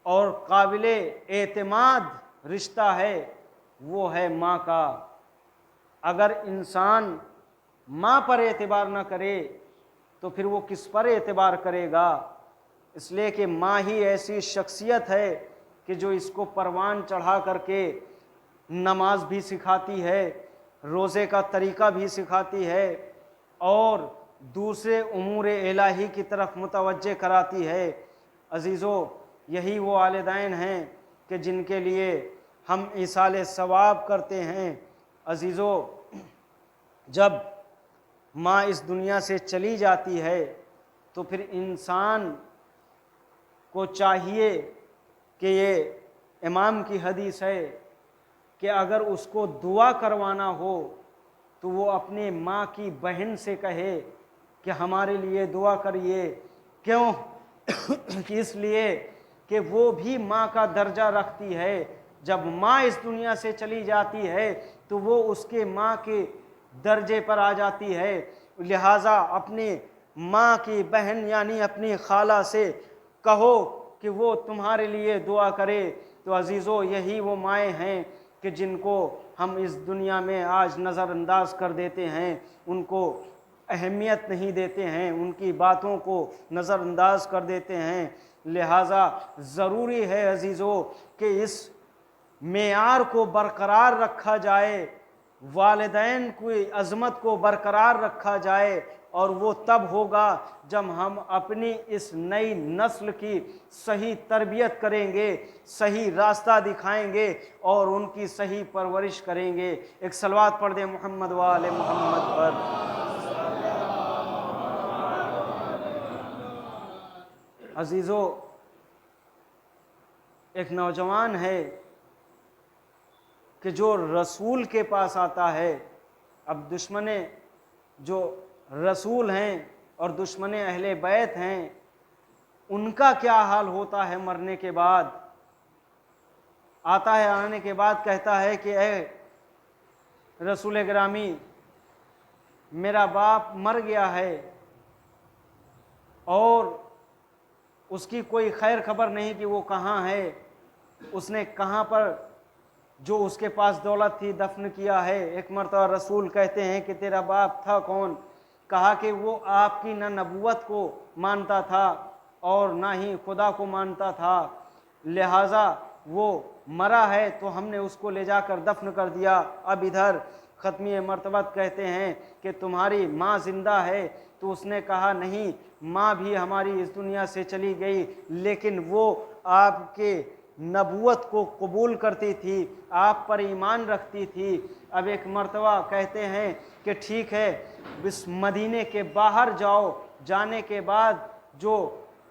और काबिल एतमाद रिश्ता है वो है माँ का। अगर इंसान माँ पर एतबार न करे तो फिर वो किस पर एतबार करेगा। इसलिए कि माँ ही ऐसी शख्सियत है कि जो इसको परवान चढ़ा करके नमाज भी सिखाती है, रोज़े का तरीक़ा भी सिखाती है और दूसरे उमूर इलाही की तरफ मुतवज्जे कराती है। अजीज़ों, यही वो वालिदैन हैं कि जिनके लिए हम ईसाले सवाब करते हैं। अजीज़ों, जब माँ इस दुनिया से चली जाती है तो फिर इंसान को चाहिए कि ये इमाम की हदीस है कि अगर उसको दुआ करवाना हो तो वो अपने माँ की बहन से कहे कि हमारे लिए दुआ करिए। क्यों? इसलिए कि वो भी माँ का दर्जा रखती है। जब माँ इस दुनिया से चली जाती है तो वो उसके माँ के दर्जे पर आ जाती है। लिहाजा अपनी माँ की बहन यानी अपनी खाला से कहो कि वो तुम्हारे लिए दुआ करे। तो अजीज़ों, यही वो माएँ हैं कि जिनको हम इस दुनिया में आज नज़रअंदाज कर देते हैं, उनको अहमियत नहीं देते हैं, उनकी बातों को नज़रअंदाज कर देते हैं। लिहाजा ज़रूरी है अजीज़ों कि इस मेयार को बरकरार रखा जाए, वालिदैन की अज़मत को बरकरार रखा जाए, और वो तब होगा जब हम अपनी इस नई नस्ल की सही तरबियत करेंगे, सही रास्ता दिखाएंगे और उनकी सही परवरिश करेंगे। एक सलवात पढ़ दें मोहम्मद वाले मोहम्मद पर। अजीज़ों, एक नौजवान है कि जो रसूल के पास आता है। अब दुश्मने जो रसूल हैं और दुश्मने अहले बैत हैं, उनका क्या हाल होता है मरने के बाद। आता है, आने के बाद कहता है कि ए रसूल गिरामी, मेरा बाप मर गया है और उसकी कोई खैर खबर नहीं कि वो कहाँ है, उसने कहाँ पर जो उसके पास दौलत थी दफन किया है। एक मरतबा रसूल कहते हैं कि तेरा बाप था कौन? कहा कि वो आपकी न नबूवत को मानता था और ना ही खुदा को मानता था, लिहाजा वो मरा है तो हमने उसको ले जाकर दफन कर दिया। अब इधर ख़त्मी मरतबत कहते हैं कि तुम्हारी माँ ज़िंदा है। तो उसने कहा नहीं, माँ भी हमारी इस दुनिया से चली गई, लेकिन वो आपके नबूवत को कबूल करती थी, आप पर ईमान रखती थी। अब एक मरतबा कहते हैं कि ठीक है, इस मदीने के बाहर जाओ, जाने के बाद जो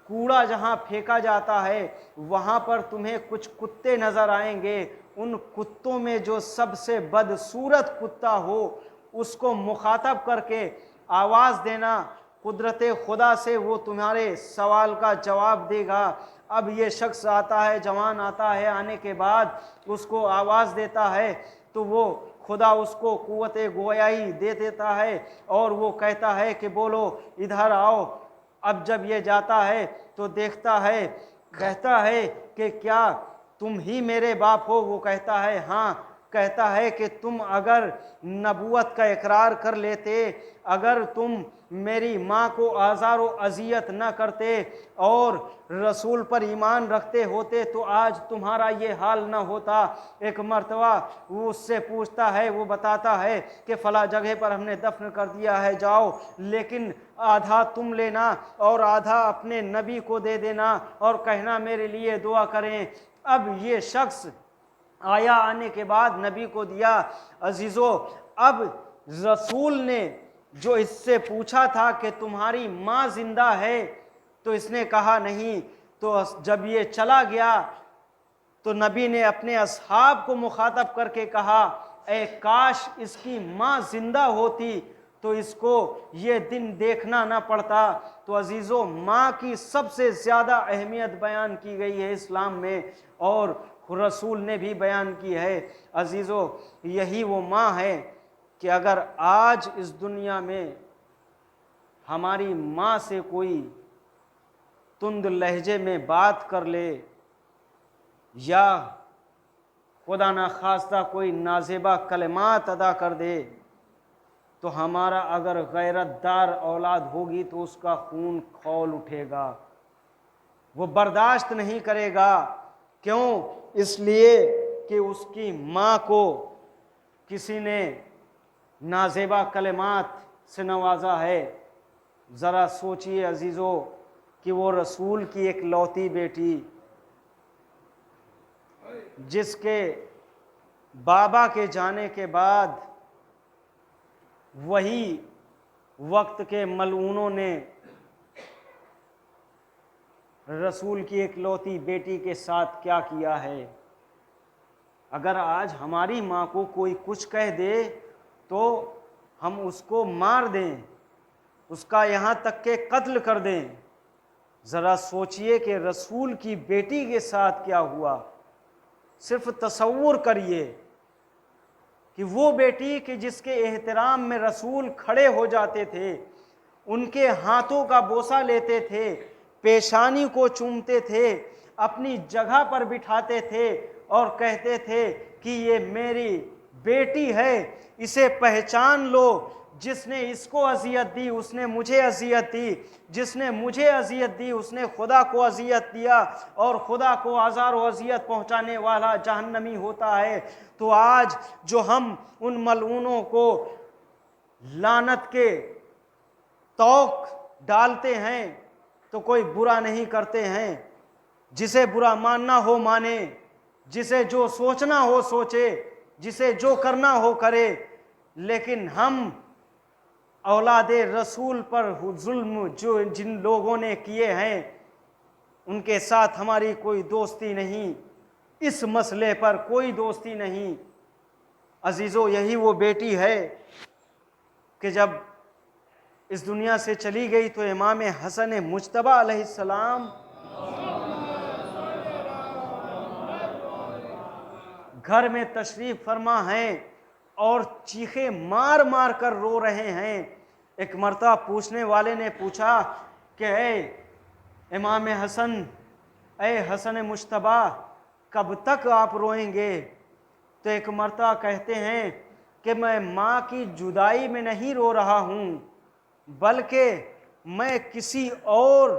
कूड़ा जहाँ फेंका जाता है वहाँ पर तुम्हें कुछ कुत्ते नज़र आएंगे। उन कुत्तों में जो सबसे बदसूरत कुत्ता हो उसको मुखातब करके आवाज़ देना, कुदरत खुदा से वो तुम्हारे सवाल का जवाब देगा। अब ये शख्स आता है, जवान आता है, आने के बाद उसको आवाज़ देता है तो वो खुदा उसको कुव्वत गोयाई दे देता है और वो कहता है कि बोलो इधर आओ। अब जब ये जाता है तो देखता है, कहता है कि क्या तुम ही मेरे बाप हो? वो कहता है हाँ। कहता है कि तुम अगर नबूवत का इकरार कर लेते, अगर तुम मेरी माँ को आज़ार व अजियत न करते और रसूल पर ईमान रखते होते तो आज तुम्हारा ये हाल न होता। एक मर्तबा वो उससे पूछता है, वो बताता है कि फ़ला जगह पर हमने दफन कर दिया है, जाओ, लेकिन आधा तुम लेना और आधा अपने नबी को दे देना और कहना मेरे लिए दुआ करें। अब ये शख्स आया, आने के बाद नबी को दिया। अजीज़ों, अब रसूल ने जो इससे पूछा था कि तुम्हारी माँ जिंदा है, तो इसने कहा नहीं। तो जब ये चला गया तो नबी ने अपने असहाब को मुखातब करके कहा, ए काश इसकी माँ जिंदा होती तो इसको ये दिन देखना ना पड़ता। तो अजीज़ों, माँ की सबसे ज़्यादा अहमियत बयान की गई है इस्लाम में और रसूल ने भी बयान की है। अजीज़ों, यही वो माँ है कि अगर आज इस दुनिया में हमारी माँ से कोई तुंद लहजे में बात कर ले या खुदा ना खास्ता कोई नाज़ेबा कलमात अदा कर दे, तो हमारा अगर गैरतदार औलाद होगी तो उसका खून खौल उठेगा, वो बर्दाश्त नहीं करेगा। क्यों? इसलिए कि उसकी माँ को किसी ने नाज़ेबा कलमात से नवाजा है। ज़रा सोचिए अजीज़ों कि वो रसूल की एक लौती बेटी, जिसके बाबा के जाने के बाद वही वक्त के मलऊनों ने रसूल की एक लौती बेटी के साथ क्या किया है। अगर आज हमारी माँ को कोई कुछ कह दे तो हम उसको मार दें, उसका यहाँ तक के कत्ल कर दें। ज़रा सोचिए कि रसूल की बेटी के साथ क्या हुआ। सिर्फ तसव्वुर करिए कि वो बेटी कि जिसके एहतराम में रसूल खड़े हो जाते थे, उनके हाथों का बोसा लेते थे, पेशानी को चूमते थे, अपनी जगह पर बिठाते थे और कहते थे कि ये मेरी बेटी है, इसे पहचान लो। जिसने इसको अजियत दी उसने मुझे अजियत दी, जिसने मुझे अजियत दी उसने खुदा को अजियत दिया, और खुदा को आज़ार व अजियत पहुँचाने वाला जहन्नमी होता है। तो आज जो हम उन मलऊनों को लानत के तौक डालते हैं तो कोई बुरा नहीं करते हैं। जिसे बुरा मानना हो माने, जिसे जो सोचना हो सोचे, जिसे जो करना हो करे, लेकिन हम औलादे रसूल पर जुल्म जो जिन लोगों ने किए हैं उनके साथ हमारी कोई दोस्ती नहीं, इस मसले पर कोई दोस्ती नहीं। अजीज़ों, यही वो बेटी है कि जब इस दुनिया से चली गई तो इमाम हसन मुज्तबा अलैहिस्सलाम घर में तशरीफ़ फरमा हैं और चीखे मार मार कर रो रहे हैं। एक मर्तबा पूछने वाले ने पूछा कि ए इमाम हसन, ए हसन मुज्तबा, कब तक आप रोएंगे? तो एक मर्तबा कहते हैं कि मैं माँ की जुदाई में नहीं रो रहा हूँ, बल्कि मैं किसी और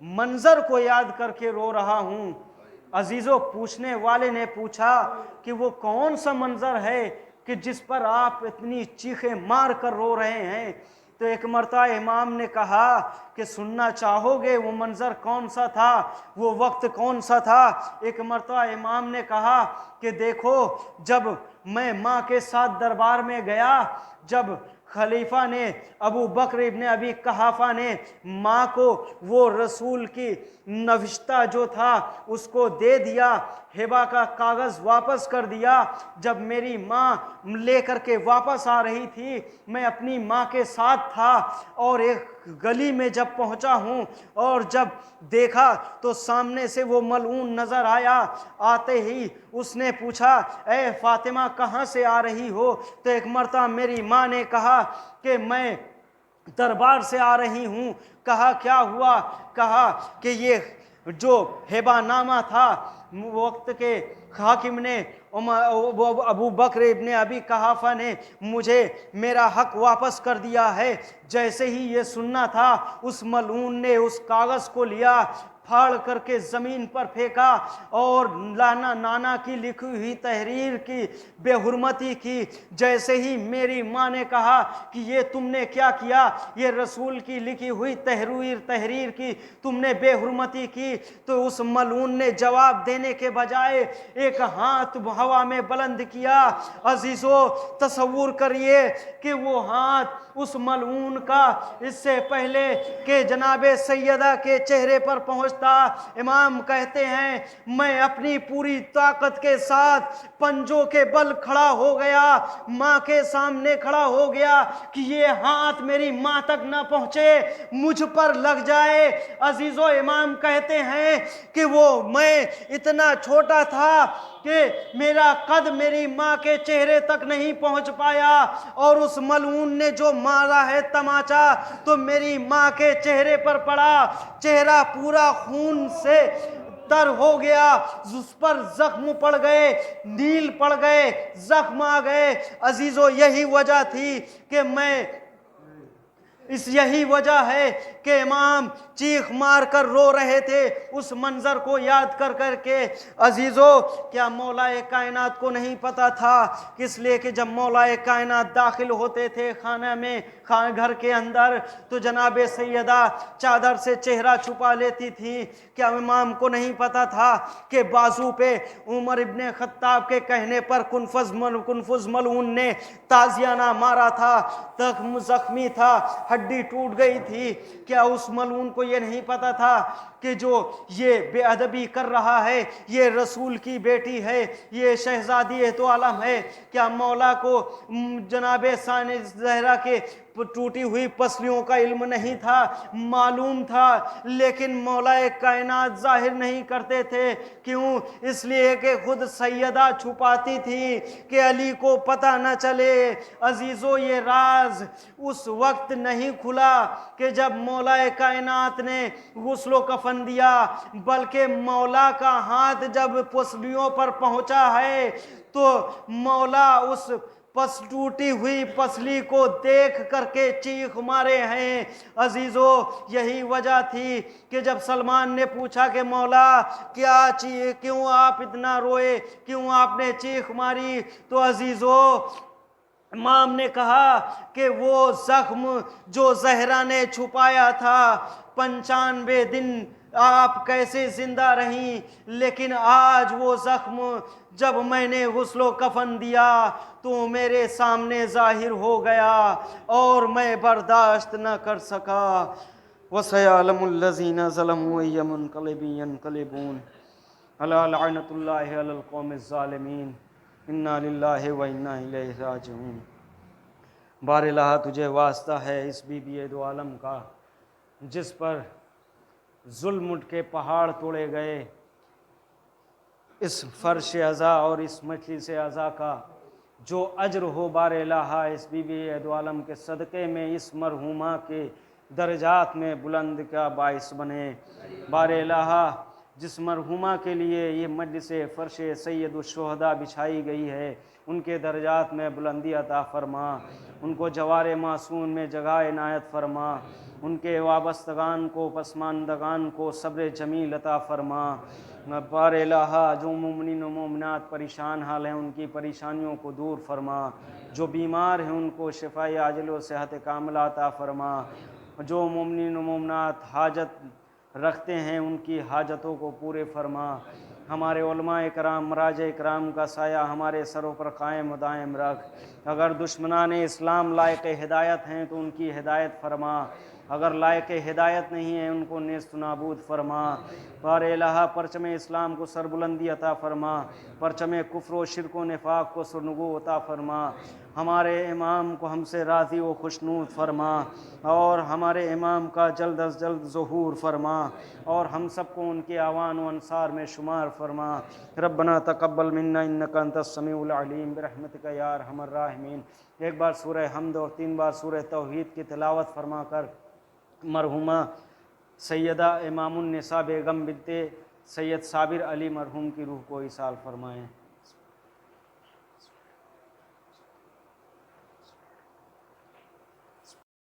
मंज़र को याद करके रो रहा हूँ। अजीज़ों, पूछने वाले ने पूछा कि वो कौन सा मंज़र है कि जिस पर आप इतनी चीखें मार कर रो रहे हैं? तो एक मर्तबा इमाम ने कहा कि सुनना चाहोगे वो मंज़र कौन सा था, वो वक्त कौन सा था? एक मर्तबा इमाम ने कहा कि देखो, जब मैं माँ के साथ दरबार में गया, जब खलीफा ने अबू बकर इब्ने अबी कहाफा ने माँ को वो रसूल की नविश्ता जो था उसको दे दिया, हिबा का कागज़ वापस कर दिया। जब मेरी माँ लेकर के वापस आ रही थी, मैं अपनी माँ के साथ था और एक गली में जब पहुँचा हूँ और जब देखा तो सामने से वो मलऊन नज़र आया। आते ही उसने पूछा, ए फातिमा, कहाँ से आ रही हो? तो एक मर्तबा मेरी माँ ने कहा कि मैं दरबार से आ रही हूँ। कहा क्या हुआ? कहा कि ये जो हिबानामा था वक्त के हाकिम ने अबू बकर इब्ने अबी कहाफा ने मुझे मेरा हक वापस कर दिया है। जैसे ही ये सुनना था, उस मलून ने उस कागज़ को लिया, फाड़ करके ज़मीन पर फेंका और नाना की लिखी हुई तहरीर की बेहुरमती की। जैसे ही मेरी माँ ने कहा कि ये तुमने क्या किया, ये रसूल की लिखी हुई तहरीर की तुमने बेहुरमती की, तो उस मलून ने जवाब देने के बजाय एक हाथ हवा में बुलंद किया। अजीजों, तसव्वुर करिए कि वो हाथ उस मलऊन का इससे पहले कि जनाबे सैयदा के चेहरे पर पहुंचता, इमाम कहते हैं मैं अपनी पूरी ताकत के साथ पंजों के बल खड़ा हो गया, माँ के सामने खड़ा हो गया कि ये हाथ मेरी माँ तक ना पहुंचे, मुझ पर लग जाए। अजीजों, इमाम कहते हैं कि वो मैं इतना छोटा था कि मेरा कद मेरी माँ के चेहरे तक नहीं पहुंच पाया, और उस मलऊन ने जो मारा है तमाचा तो मेरी माँ के चेहरे पर पड़ा। चेहरा पूरा खून से तर हो गया, उस पर जख्म पड़ गए, नील पड़ गए, जख्म आ गए। अजीजों, यही वजह थी कि यही वजह है कि इमाम चीख मार कर रो रहे थे उस मंजर को याद कर करके। अजीजों, क्या मौलाए कायनात को नहीं पता था? इसलिए कि जब मौलाए कायनात दाखिल होते थे खाना में, घर के अंदर, तो जनाबे सैयदा चादर से चेहरा छुपा लेती थी। क्या इमाम को नहीं पता था कि बाजू पे उमर इब्ने खत्ताब के कहने पर कुनफुज मलऊन ने ताजियाना मारा था, जख्मी था, हड्डी टूट गई थी? क्या उस मलऊन को ये नहीं पता था कि जो ये बेअदबी कर रहा है ये रसूल की बेटी है, ये शहजादी तो आलम है? क्या मौला को जनाबे साने ज़हरा के टूटी हुई पसलियों का इल्म नहीं था? मालूम था, लेकिन मौलाए कायनात जाहिर नहीं करते थे। क्यों? इसलिए कि खुद सैयदा छुपाती थी कि अली को पता न चले। अजीजों, ये राज उस वक्त नहीं खुला कि जब मौलाए कायनात ने गुस्लो कफन दिया, बल्कि मौला का हाथ जब पसलियों पर पहुंचा है तो मौला उस टूटी हुई पसली को देख करके चीख मारे हैं। अजीजों, यही वजह थी कि जब सलमान ने पूछा कि मौला क्या चीख, क्यों आप इतना रोए, क्यों आपने चीख मारी, तो अजीजों इमाम ने कहा कि वो जख्म जो ज़हरा ने छुपाया था, 95 दिन आप कैसे जिंदा रहीं, लेकिन आज वो जख्म जब मैंने गुस्लो कफन दिया तो मेरे सामने जाहिर हो गया और मैं बर्दाश्त न कर सका। वसयअलमुल्लज़ीना ज़लमू यन्क़लिबून अला लअनतुल्लाहि अलल क़ौमिज़्ज़ालिमीन इन्ना लिल्लाहि व इन्ना इलैहि राजिऊन। बारिल्लाह, तुझे वास्ता है इस बीबी दो आलम का जिस पर जुल्म के पहाड़ तोड़े गए, इस फर्श अज़ा और इस मजलिस अज़ा का जो अज्र हो बारिल्लाह इस बीबी दो आलम के सदक़े में इस मरहूमा के दर्जात में बुलंद का बाइस बने। बारिल्लाह, जिस मरहूमा के लिए ये मजलिस फ़र्श सैयदुश्शुहदा बिछाई गई है, उनके दर्जात में बुलंदी अता फ़रमा, उनको जवार मासून में जगह इनायत फ़रमा, उनके वाबस्तगान को पसमानदगान को सब्र जमील अता फ़रमा। बारिल्लाह, जो मुमिनीन व मोमिनात परेशान हाल हैं उनकी परेशानियों को दूर फ़रमा, जो बीमार हैं उनको शिफ़ाए आजिल व सेहत कामिला अता फ़रमा, जो मुमिनीन व मोमिनात हाजत रखते हैं उनकी हाजतों को पूरे फरमा। हमारे उलमाए कराम मराजे कराम का साया हमारे सरों पर कायम दायम रख। अगर दुश्मनान इस्लाम लायक हिदायत हैं तो उनकी हिदायत फरमा, अगर लायक हिदायत नहीं है उनको नेस्त नाबूद फरमा। बारिल्लाह, परचम इस्लाम को सरबुलंदी अता फरमा, परचम कुफ्र व शिर्क व निफाक को सुरनगू अता फरमा। हमारे इमाम को हमसे राज़ी व खुशनूद फरमा और हमारे इमाम का जल्द अज जल्द ज़हूर फरमा और हम सबको उनके आवान व अंसार में शुमार फरमा। रब्बना तक़ब्बल मिन्ना इन्नका अंतस समीउल अलीम बिरहमतिका या अरहमर राहिमीन। एक बार सूरह हमद और 3 बार सूरह तौहीद की तिलावत फरमा कर मरहुमा सैयदा इमामुन निसा बेगम बिन्ते सैयद साबिर अली मरहूम की रूह को इसाल फरमाएँ।